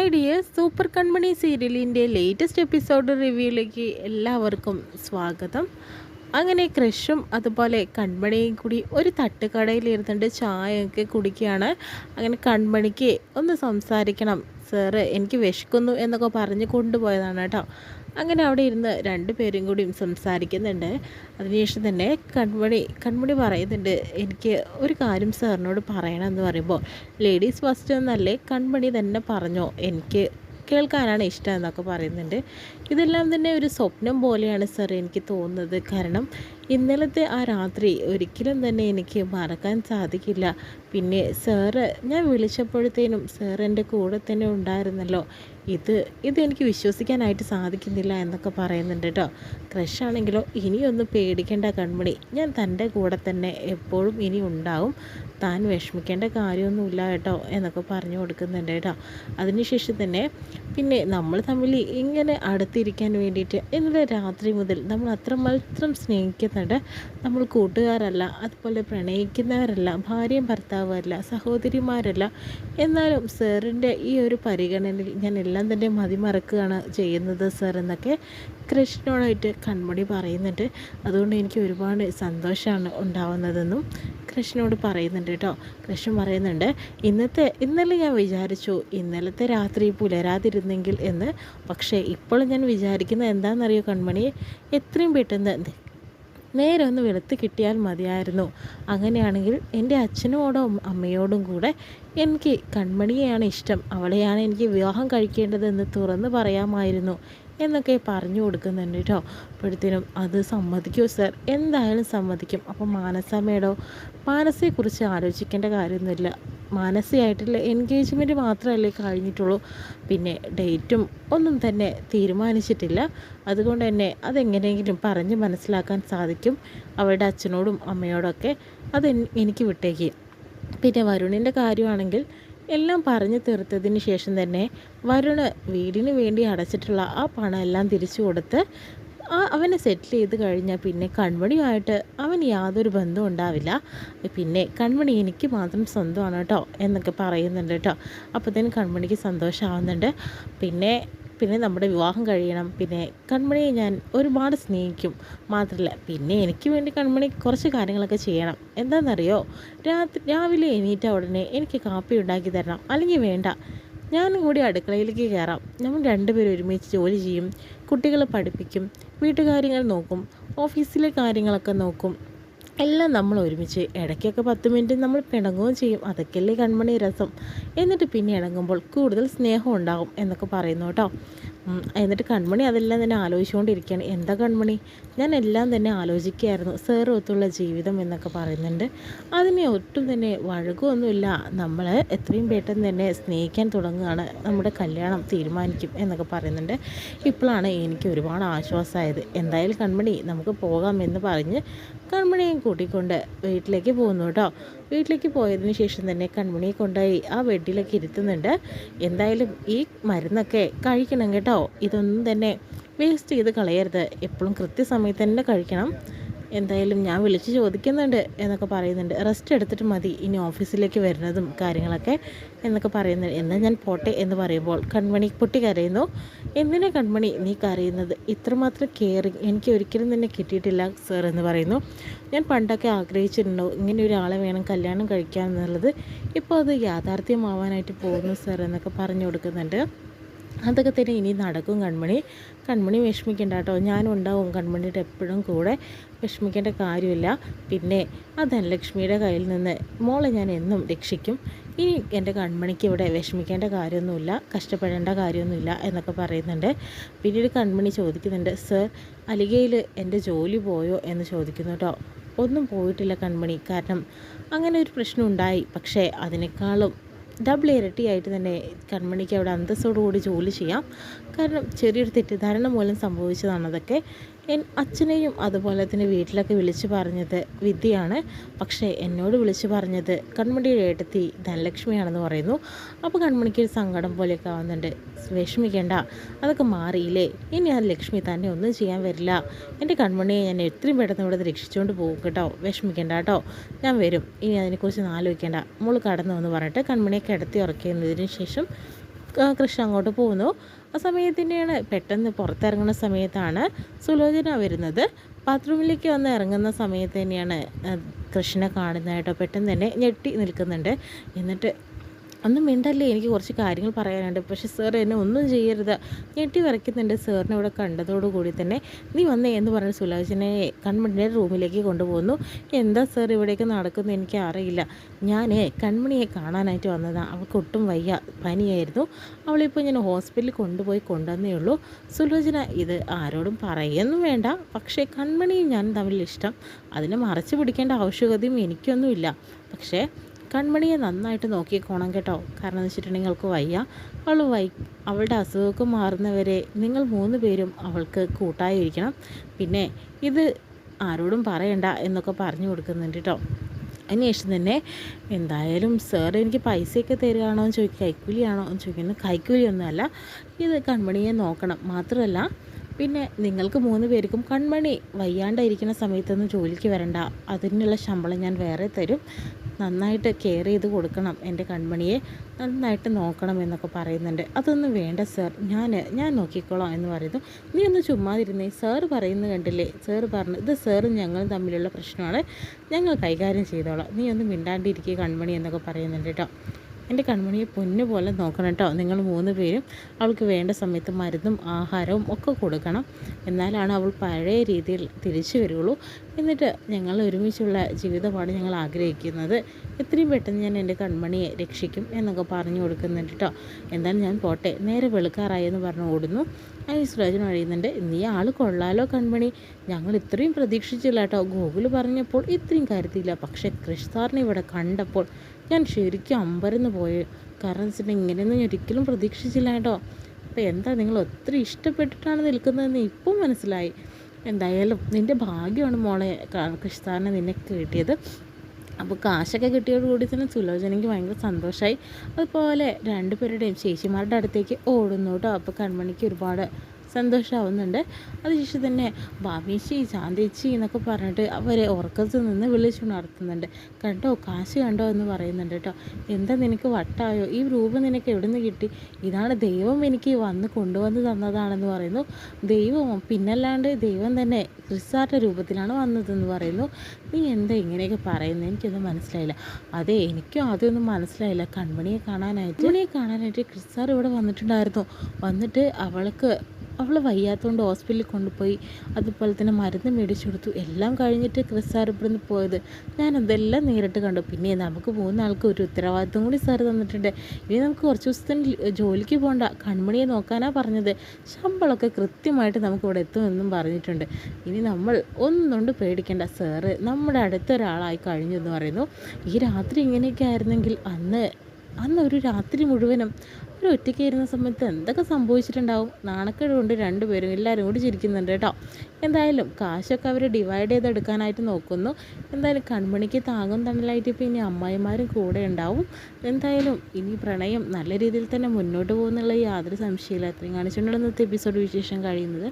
Idea super കൺമണി സീരിയലിൻ്റെ latest episode റിവ്യൂയിലേക്ക് എല്ലാവർക്കും സ്വാഗതം. അങ്ങനെ ക്രഷും അതുപോലെ കൺമണിയും കൂടി ഒരു തട്ടുകടയിൽ ഇരുന്നിട്ട് ചായയൊക്കെ കുടിക്കുകയാണ്. അങ്ങനെ കൺമണിക്ക് ഒന്ന് സംസാരിക്കണം സാറ്, എനിക്ക് വിശക്കുന്നു എന്നൊക്കെ പറഞ്ഞ് കൊണ്ടുപോയതാണ് കേട്ടോ. അങ്ങനെ അവിടെ ഇരുന്ന് രണ്ടുപേരും കൂടിയും സംസാരിക്കുന്നുണ്ട്. അതിനുശേഷം തന്നെ കൺമണി പറയുന്നുണ്ട്, എനിക്ക് ഒരു കാര്യം സാറിനോട് പറയണമെന്ന് പറയുമ്പോൾ, ലേഡീസ് ഫസ്റ്റ് എന്നല്ലേ കൺമണി തന്നെ പറഞ്ഞോ, എനിക്ക് കേൾക്കാനാണ് ഇഷ്ടം എന്നൊക്കെ പറയുന്നുണ്ട്. ഇതെല്ലാം തന്നെ ഒരു സ്വപ്നം പോലെയാണ് സാർ എനിക്ക് തോന്നുന്നത്. കാരണം ഇന്നലത്തെ ആ രാത്രി ഒരിക്കലും തന്നെ എനിക്ക് മറക്കാൻ സാധിക്കില്ല. പിന്നെ സാറ് ഞാൻ വിളിച്ചപ്പോഴത്തേനും സാർ എൻ്റെ കൂടെ തന്നെ ഉണ്ടായിരുന്നല്ലോ. ഇതെനിക്ക് വിശ്വസിക്കാനായിട്ട് സാധിക്കുന്നില്ല എന്നൊക്കെ പറയുന്നുണ്ട് കേട്ടോ. ക്രഷാണെങ്കിലോ ഇനിയൊന്നും പേടിക്കേണ്ട കൺമണി, ഞാൻ തൻ്റെ കൂടെ തന്നെ എപ്പോഴും ഇനി ഉണ്ടാവും, താൻ വിഷമിക്കേണ്ട കാര്യമൊന്നുമില്ല കേട്ടോ എന്നൊക്കെ പറഞ്ഞു കൊടുക്കുന്നുണ്ട് കേട്ടോ. അതിനുശേഷം തന്നെ പിന്നെ നമ്മൾ തമ്മിൽ ഇങ്ങനെ അടുത്തിരിക്കാൻ വേണ്ടിയിട്ട് ഇന്നലെ രാത്രി മുതൽ നമ്മൾ അത്രമാത്രം സ്നേഹിക്കുന്നുണ്ട്. നമ്മൾ കൂട്ടുകാരല്ല, അതുപോലെ പ്രണയിക്കുന്നവരല്ല, ഭാര്യയും ഭർത്താവല്ല, സഹോദരിമാരല്ല. എന്നാലും സാറിൻ്റെ ഈ ഒരു പരിഗണനയിൽ ഞാൻ എല്ലാം തന്നെ മതിമറക്കുകയാണ് ചെയ്യുന്നത് സാർ എന്നൊക്കെ കൃഷ്ണനോടായിട്ട് കൺമണി പറയുന്നുണ്ട്. അതുകൊണ്ട് എനിക്ക് ഒരുപാട് സന്തോഷമാണ് ഉണ്ടാവുന്നതെന്നും കൃഷ്ണനോട് പറയുന്നുണ്ട് കേട്ടോ. കൃഷ്ണൻ പറയുന്നുണ്ട്, ഇന്നലെ ഞാൻ വിചാരിച്ചു ഇന്നലത്തെ രാത്രി പുലരാതിരുന്നെങ്കിൽ എന്ന്. പക്ഷേ ഇപ്പോൾ ഞാൻ വിചാരിക്കുന്നത് എന്താണെന്നറിയോ കൺമണി, എത്രയും പെട്ടെന്ന് നേരെ ഒന്ന് വെളുത്ത് കിട്ടിയാൽ മതിയായിരുന്നു. അങ്ങനെയാണെങ്കിൽ എൻ്റെ അച്ഛനോടും അമ്മയോടും കൂടെ എനിക്ക് കൺമണിയെയാണ് ഇഷ്ടം, അവളെയാണ് എനിക്ക് വിവാഹം കഴിക്കേണ്ടതെന്ന് തുറന്ന് പറയാമായിരുന്നു എന്നൊക്കെ പറഞ്ഞു കൊടുക്കുന്നുണ്ട് കേട്ടോ. അപ്പോഴത്തേനും അത് സമ്മതിക്കുമോ സാർ? എന്തായാലും സമ്മതിക്കും. അപ്പോൾ മാനസയെക്കുറിച്ച് ആലോചിക്കേണ്ട കാര്യമൊന്നുമില്ല. മാനസികമായിട്ടുള്ള എൻഗേജ്മെൻറ്റ് മാത്രമല്ലേ കഴിഞ്ഞിട്ടുള്ളൂ, പിന്നെ ഡേറ്റും ഒന്നും തന്നെ തീരുമാനിച്ചിട്ടില്ല. അതുകൊണ്ട് തന്നെ അതെങ്ങനെയെങ്കിലും പറഞ്ഞ് മനസ്സിലാക്കാൻ സാധിക്കും അവളുടെ അച്ഛനോടും അമ്മയോടൊക്കെ. എനിക്ക് വിട്ടേക്ക്. പിന്നെ വരുണിൻ്റെ കാര്യമാണെങ്കിൽ എല്ലാം പറഞ്ഞു തീർത്തതിന് ശേഷം തന്നെ വരുണ് വീടിന് വേണ്ടി അടച്ചിട്ടുള്ള ആ പണം എല്ലാം തിരിച്ചു കൊടുത്ത് അവനെ സെറ്റിൽ ചെയ്ത് കഴിഞ്ഞാൽ പിന്നെ കൺമണിയുമായിട്ട് അവന് യാതൊരു ബന്ധവും ഉണ്ടാവില്ല. പിന്നെ കൺമണി എനിക്ക് മാത്രം സ്വന്തമാണ് കേട്ടോ എന്നൊക്കെ പറയുന്നുണ്ട് കേട്ടോ. അപ്പോഴത്തേനും കൺമണിക്ക് സന്തോഷമാവുന്നുണ്ട്. പിന്നെ നമ്മുടെ വിവാഹം കഴിയണം, പിന്നെ കൺമണിയെ ഞാൻ ഒരുപാട് സ്നേഹിക്കും, മാത്രമല്ല പിന്നെ എനിക്ക് വേണ്ടി കൺമണി കുറച്ച് കാര്യങ്ങളൊക്കെ ചെയ്യണം. എന്താണെന്നറിയോ, രാവിലെ എണീറ്റ ഉടനെ എനിക്ക് കാപ്പി ഉണ്ടാക്കി തരണം, അല്ലെങ്കിൽ വേണ്ട ഞാനും കൂടി അടുക്കളയിലേക്ക് കയറാം, നമ്മൾ രണ്ടുപേരും ഒരുമിച്ച് ജോലി ചെയ്യും, കുട്ടികളെ പഠിപ്പിക്കും, വീട്ടുകാര്യങ്ങൾ നോക്കും, ഓഫീസിലെ കാര്യങ്ങളൊക്കെ നോക്കും, എല്ലാം നമ്മൾ ഒരുമിച്ച്. ഇടയ്ക്കൊക്കെ 10 മിനിറ്റ് നമ്മൾ പിണങ്ങുകയും ചെയ്യും, അതൊക്കെയല്ലേ കൺമണി രസം. എന്നിട്ട് പിന്നെ ഇണങ്ങുമ്പോൾ കൂടുതൽ സ്നേഹം ഉണ്ടാകും എന്നൊക്കെ പറയുന്നു കേട്ടോ. എന്നിട്ട് കൺമണി അതെല്ലാം തന്നെ ആലോചിച്ചുകൊണ്ടിരിക്കുകയാണ്. എന്താ കൺമണി, ഞാൻ എല്ലാം തന്നെ ആലോചിക്കുകയായിരുന്നു സാറ് ഒത്തുള്ള ജീവിതം എന്നൊക്കെ പറയുന്നുണ്ട്. അതിനെ ഒട്ടും തന്നെ വഴകുമൊന്നുമില്ല, നമ്മൾ എത്രയും പെട്ടെന്ന് തന്നെ സ്നേഹിക്കാൻ തുടങ്ങുകയാണ്, നമ്മുടെ കല്യാണം തീരുമാനിക്കും എന്നൊക്കെ പറയുന്നുണ്ട്. ഇപ്പോഴാണ് എനിക്ക് ഒരുപാട് ആശ്വാസമായത്. എന്തായാലും കൺമണി നമുക്ക് പോകാമെന്ന് പറഞ്ഞ് കൺമണിയെ കൂട്ടിക്കൊണ്ട് വീട്ടിലേക്ക് പോകുന്നു കേട്ടോ. വീട്ടിലേക്ക് പോയതിന് ശേഷം തന്നെ കൺമണിയെ കൊണ്ടുപോയി ആ ബെഡിലൊക്കെ ഇരുത്തുന്നുണ്ട്. എന്തായാലും ഈ മരുന്നൊക്കെ കഴിക്കണം കേട്ടോ, ഇതൊന്നും തന്നെ വേസ്റ്റ് ചെയ്ത് കളയരുത്, എപ്പോഴും കൃത്യസമയത്ത് തന്നെ കഴിക്കണം. എന്തായാലും ഞാൻ വിളിച്ച് ചോദിക്കുന്നുണ്ട് എന്നൊക്കെ പറയുന്നുണ്ട്. റെസ്റ്റ് എടുത്തിട്ട് മതി ഇനി ഓഫീസിലേക്ക് വരുന്നതും കാര്യങ്ങളൊക്കെ എന്നൊക്കെ പറയുന്നുണ്ട്. എന്നാൽ ഞാൻ പോട്ടെ എന്ന് പറയുമ്പോൾ കൺമണി പൊട്ടി കരയുന്നു. എന്തിനാ കൺമണി നീ കരയുന്നത്? ഇത്രമാത്രം കെയറിങ് എനിക്ക് ഒരിക്കലും തന്നെ കിട്ടിയിട്ടില്ല സാർ എന്ന് പറയുന്നു. ഞാൻ പണ്ടൊക്കെ ആഗ്രഹിച്ചിട്ടുണ്ടോ ഇങ്ങനെ ഒരാളെ വേണം കല്യാണം കഴിക്കാൻ എന്നുള്ളത്, ഇപ്പോൾ അത് യാഥാർത്ഥ്യമാവാനായിട്ട് പോകുന്നു സാർ എന്നൊക്കെ പറഞ്ഞു കൊടുക്കുന്നുണ്ട്. അതൊക്കെ തന്നെ ഇനി നടക്കും കൺമണി വിഷമിക്കേണ്ട കേട്ടോ, ഞാനും ഉണ്ടാവും കൺമണിയുടെ എപ്പോഴും കൂടെ, വിഷമിക്കേണ്ട കാര്യമില്ല. പിന്നെ ആ ധനലക്ഷ്മിയുടെ കയ്യിൽ നിന്ന് മോളെ ഞാൻ എന്നും രക്ഷിക്കും. ഇനി എൻ്റെ കൺമണിക്ക് ഇവിടെ വിഷമിക്കേണ്ട കാര്യമൊന്നുമില്ല, കഷ്ടപ്പെടേണ്ട കാര്യമൊന്നുമില്ല എന്നൊക്കെ പറയുന്നുണ്ട്. പിന്നീട് കൺമണി ചോദിക്കുന്നുണ്ട്, സർ അലിഗയിൽ എൻ്റെ ജോലി പോയോ എന്ന് ചോദിക്കുന്നു കേട്ടോ. ഒന്നും പോയിട്ടില്ല കൺമണി, കാരണം അങ്ങനെ ഒരു പ്രശ്നം ഉണ്ടായി, പക്ഷേ അതിനേക്കാളും ഡബിൾ ഇരട്ടിയായിട്ട് തന്നെ കൺമണിക്ക് അവിടെ അന്തസ്സോടുകൂടി ജോലി ചെയ്യാം. കാരണം ചെറിയൊരു തെറ്റിദ്ധാരണ മൂലം സംഭവിച്ചതാണ് അതൊക്കെ. അച്ഛനെയും അതുപോലെ തന്നെ വീട്ടിലൊക്കെ വിളിച്ചു പറഞ്ഞത് വിദ്യയാണ്, പക്ഷേ എന്നോട് വിളിച്ചു പറഞ്ഞത് കൺമണിയുടെ ഏട്ടത്തി ധനലക്ഷ്മിയാണെന്ന് പറയുന്നു. അപ്പോൾ കൺമണിക്ക് ഒരു സങ്കടം പോലെയൊക്കെ ആവുന്നുണ്ട്. വിഷമിക്കേണ്ട, അതൊക്കെ മാറിയില്ലേ, ഇനി ആ ലക്ഷ്മി തന്നെ ഒന്നും ചെയ്യാൻ വരില്ല, എൻ്റെ കൺമണിയെ ഞാൻ എത്രയും പെട്ടെന്ന് ഇവിടെ രക്ഷിച്ചുകൊണ്ട് പോകും കേട്ടോ, വിഷമിക്കേണ്ട കേട്ടോ, ഞാൻ വരും, ഇനി അതിനെക്കുറിച്ച് ആലോചിക്കേണ്ട, മോള് കടന്നു എന്ന് പറഞ്ഞിട്ട് കൺമണിയെ കിടത്തി ഉറക്കിയതിന് ശേഷം കൃഷ് അങ്ങോട്ട് പോകുന്നു. ആ സമയത്ത് തന്നെയാണ് പെട്ടെന്ന് പുറത്തിറങ്ങുന്ന സമയത്താണ് സുലോചന വരുന്നത്. ബാത്റൂമിലേക്ക് വന്ന് ഇറങ്ങുന്ന സമയത്ത് തന്നെയാണ് കൃഷ്ണനെ കാണുന്നതായിട്ടോ. പെട്ടെന്ന് തന്നെ ഞെട്ടി നിൽക്കുന്നുണ്ട്. എന്നിട്ട് ഒന്നും മിണ്ടല്ലേ, എനിക്ക് കുറച്ച് കാര്യങ്ങൾ പറയാനുണ്ട്, പക്ഷേ സാർ എന്നെ ഒന്നും ചെയ്യരുത്, ഞെട്ടി വരയ്ക്കുന്നുണ്ട്. സാറിനെ ഇവിടെ കണ്ടതോടുകൂടി തന്നെ നീ വന്നേ എന്ന് പറഞ്ഞ് സുലോചനയെ കൺമണിയുടെ റൂമിലേക്ക് കൊണ്ടുപോകുന്നു. എന്താ സാർ ഇവിടേക്ക് നടക്കുന്നത് എനിക്ക് അറിയില്ല, ഞാൻ കൺമണിയെ കാണാനായിട്ട് വന്നതാണ്, അവൾക്ക് ഒട്ടും വയ്യ, പനിയായിരുന്നു, അവളിപ്പോൾ ഞാൻ ഹോസ്പിറ്റലിൽ കൊണ്ടുവന്നേ ഉള്ളൂ. സുലോചന ഇത് ആരോടും പറയുകയൊന്നും വേണ്ട, പക്ഷേ കൺമണിയും ഞാനും തമ്മിൽ ഇഷ്ടം, അതിനെ മറച്ചു പിടിക്കേണ്ട ആവശ്യകതയും എനിക്കൊന്നുമില്ല. പക്ഷേ കൺമണിയെ നന്നായിട്ട് നോക്കിക്കോണം കേട്ടോ. കാരണം എന്ന് വെച്ചിട്ടുണ്ടെങ്കിൽ അവൾക്ക് വയ്യ, അവളുടെ അസുഖമൊക്കെ മാറുന്നവരെ നിങ്ങൾ 3 പേരും അവൾക്ക് കൂട്ടായിരിക്കണം. പിന്നെ ഇത് ആരോടും പറയണ്ട എന്നൊക്കെ പറഞ്ഞു കൊടുക്കുന്നുണ്ട് കേട്ടോ. അതിനുശേഷം തന്നെ എന്തായാലും സാർ എനിക്ക് പൈസയൊക്കെ തരികയാണോ എന്ന് ചോദിക്കുക, കൈക്കൂലിയാണോ എന്ന് ചോദിക്കുന്നത്. കൈക്കൂലിയൊന്നുമല്ല, ഇത് കൺമണിയെ നോക്കണം, മാത്രമല്ല പിന്നെ നിങ്ങൾക്ക് 3 പേർക്കും കൺമണി വയ്യാണ്ടായിരിക്കുന്ന സമയത്തൊന്നും ജോലിക്ക് വരണ്ട, അതിനുള്ള ശമ്പളം ഞാൻ വേറെ തരും, നന്നായിട്ട് കെയർ ചെയ്ത് കൊടുക്കണം, എൻ്റെ കൺമണിയെ നന്നായിട്ട് നോക്കണം എന്നൊക്കെ പറയുന്നുണ്ട്. അതൊന്നും വേണ്ട സാർ, ഞാൻ നോക്കിക്കോളാം എന്ന് പറയുന്നു. നീ ഒന്ന് ചുമ്മാതിരുന്നേ, സാറ് പറയുന്നത് കണ്ടില്ലേ, സാറ് പറഞ്ഞു ഇത് സാറും ഞങ്ങളും തമ്മിലുള്ള പ്രശ്നമാണ്, ഞങ്ങൾ കൈകാര്യം ചെയ്തോളാം, നീ ഒന്ന് മിണ്ടാണ്ടിരിക്കുക കൺമണി എന്നൊക്കെ പറയുന്നുണ്ട് കേട്ടോ. എൻ്റെ കൺമണിയെ പൊന്നു പോലെ നോക്കണം കേട്ടോ, നിങ്ങൾ 3 പേരും അവൾക്ക് വേണ്ട സമയത്ത് മരുന്നും ആഹാരവും ഒക്കെ കൊടുക്കണം, എന്നാലാണ് അവൾ പഴയ രീതിയിൽ തിരിച്ചു വരികയുള്ളൂ. എന്നിട്ട് ഞങ്ങൾ ഒരുമിച്ചുള്ള ജീവിതമാണ് ഞങ്ങൾ ആഗ്രഹിക്കുന്നത്, എത്രയും പെട്ടെന്ന് ഞാൻ എൻ്റെ കൺമണിയെ രക്ഷിക്കും എന്നൊക്കെ പറഞ്ഞു കൊടുക്കുന്നുണ്ട് കേട്ടോ. എന്തായാലും ഞാൻ പോട്ടെ, നേരെ വെളുക്കാറായി എന്ന് പറഞ്ഞ് ഓടുന്നു. അതിന് സുരാജൻ അറിയുന്നുണ്ട്, നീ ആൾ കൊള്ളാലോ കൺമണി, ഞങ്ങൾ ഇത്രയും പ്രതീക്ഷിച്ചില്ല കേട്ടോ, ഗോകുൽ പറഞ്ഞപ്പോൾ ഇത്രയും കരുതിയില്ല, പക്ഷേ കൃഷ് സാറിനെ ഇവിടെ കണ്ടപ്പോൾ ഞാൻ ശരിക്കും അമ്പരന്ന് പോയി, കാരണം വെച്ചിട്ടുണ്ടെങ്കിൽ ഇങ്ങനെയൊന്നും ഞാൻ ഒരിക്കലും പ്രതീക്ഷിച്ചില്ല കേട്ടോ. അപ്പോൾ എന്താ നിങ്ങൾ ഒത്തിരി ഇഷ്ടപ്പെട്ടിട്ടാണ് നിൽക്കുന്നതെന്ന് ഇപ്പം മനസ്സിലായി. എന്തായാലും നിൻ്റെ ഭാഗ്യമാണ് മോളെ കൃഷ് സാറിനെ നിന്നെ കിട്ടിയത്. അപ്പോൾ കാശൊക്കെ കിട്ടിയോടുകൂടി തന്നെ സുലോചനയ്ക്ക് ഭയങ്കര സന്തോഷമായി. അതുപോലെ 2 പേരുടെയും ചേച്ചിമാരുടെ അടുത്തേക്ക് ഓടുന്നു കേട്ടോ. അപ്പോൾ കൺമണിക്ക് ഒരുപാട് സന്തോഷമാവുന്നുണ്ട്. അതിനുശേഷം തന്നെ ഭാമേച്ചി ശാന്തേച്ചി എന്നൊക്കെ പറഞ്ഞിട്ട് അവരെ ഉറക്കത്തിൽ നിന്ന് വിളിച്ചുണർത്തുന്നുണ്ട്. കണ്ടോ കാശ് കണ്ടോ എന്ന് പറയുന്നുണ്ട് കേട്ടോ. എന്താ നിനക്ക് വട്ടായോ, ഈ രൂപ നിനക്ക് എവിടെ നിന്ന് കിട്ടി, ഇതാണ് ദൈവം എനിക്ക് കൊണ്ടുവന്ന് തന്നതാണെന്ന് പറയുന്നു. ദൈവമോ, പിന്നല്ലാണ്ട് ദൈവം തന്നെ ക്രിസ്സാറിൻ്റെ രൂപത്തിലാണ് വന്നതെന്ന് പറയുന്നു. നീ എന്താ ഇങ്ങനെയൊക്കെ പറയുന്നത്, എനിക്കൊന്നും മനസ്സിലായില്ല. അതെ, എനിക്കും ആദ്യമൊന്നും മനസ്സിലായില്ല. കൺമണിയെ കാണാനായിട്ട് ക്രിസ്സാർ ഇവിടെ വന്നിട്ടുണ്ടായിരുന്നു. വന്നിട്ട് അവൾ വയ്യാത്തതുകൊണ്ട് ഹോസ്പിറ്റലിൽ കൊണ്ടുപോയി, അതുപോലെ തന്നെ മരുന്ന് മേടിച്ചു കൊടുത്തു, എല്ലാം കഴിഞ്ഞിട്ട് ക്രിസ്സാർ ഇവിടുന്ന് പോയത് ഞാനതെല്ലാം നേരിട്ട് കണ്ടു. പിന്നെ നമുക്ക് 3 ആൾക്ക് ഒരു ഉത്തരവാദിത്വം കൂടി സാർ തന്നിട്ടുണ്ട്. ഇനി നമുക്ക് കുറച്ച് ദിവസത്തിന് ജോലിക്ക് പോകണ്ട, കൺമണിയെ നോക്കാനാണ് പറഞ്ഞത്, ശമ്പളമൊക്കെ കൃത്യമായിട്ട് നമുക്കിവിടെ എത്തുമെന്നും പറഞ്ഞിട്ടുണ്ട്. ഇനി നമ്മൾ ഒന്നുകൊണ്ട് പേടിക്കേണ്ട, സാറ് നമ്മുടെ അടുത്തൊരാളായി കഴിഞ്ഞു എന്ന് പറയുന്നു. ഈ രാത്രി ഇങ്ങനെയൊക്കെ ആയിരുന്നെങ്കിൽ അന്ന് ഒരു രാത്രി മുഴുവനും ഒരു ഒറ്റയ്ക്ക് ഇരുന്ന സമയത്ത് എന്തൊക്കെ സംഭവിച്ചിട്ടുണ്ടാവും. നാണക്കേട് കൊണ്ട് 2 പേരും എല്ലാവരും കൂടി ചിരിക്കുന്നുണ്ട് കേട്ടോ. എന്തായാലും കാശൊക്കെ അവർ ഡിവൈഡ് ചെയ്തെടുക്കാനായിട്ട് നോക്കുന്നു. എന്തായാലും കൺമണിക്ക് താങ്ങും തണലായിട്ട് ഇപ്പോൾ ഇനി അമ്മായിമാരും കൂടെ ഉണ്ടാവും. എന്തായാലും ഇനി പ്രണയം നല്ല രീതിയിൽ തന്നെ മുന്നോട്ട് പോകുന്നുള്ള യാതൊരു സംശയമില്ല. അത്രയും കാണിച്ചുകൊണ്ടുള്ള ഇന്നത്തെ എപ്പിസോഡ് വിശേഷം കഴിയുന്നത്.